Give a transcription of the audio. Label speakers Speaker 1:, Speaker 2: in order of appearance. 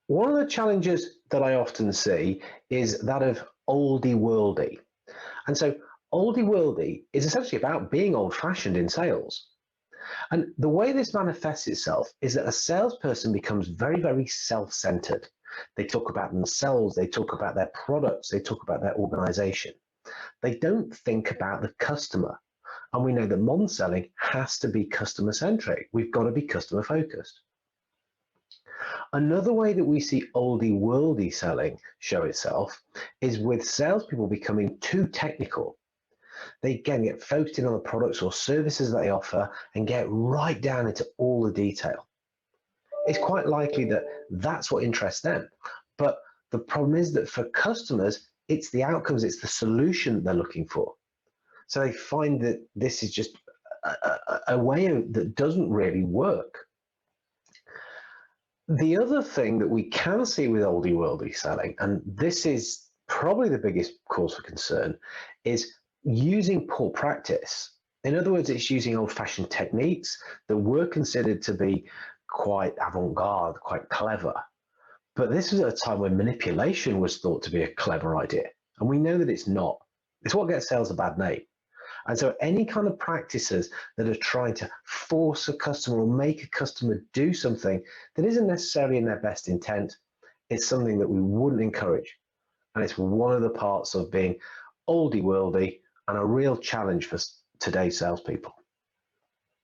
Speaker 1: One of the challenges that I often see is that of oldie worldy. And so oldie worldy is essentially about being old fashioned in sales. And the way this manifests itself is that a salesperson becomes very, very self centered. They talk about themselves, they talk about their products, they talk about their organization. They don't think about the customer. And we know that modern selling has to be customer centric. We've got to be customer focused. Another way that we see oldie worldy selling show itself is with salespeople becoming too technical. They can get focused in on the products or services that they offer and get right down into all the detail. It's quite likely that that's what interests them. But the problem is that for customers, it's the outcomes, it's the solution that they're looking for. So they find that this is just a way that doesn't really work. The other thing that we can see with oldie worldy selling, and this is probably the biggest cause for concern, is using poor practice. In other words, it's using old fashioned techniques that were considered to be quite avant garde, quite clever. But this was at a time when manipulation was thought to be a clever idea. And we know that it's not. It's what gets sales a bad name. And so any kind of practices that are trying to force a customer or make a customer do something that isn't necessarily in their best intent is something that we wouldn't encourage. And it's one of the parts of being oldie worldy and a real challenge for today's salespeople.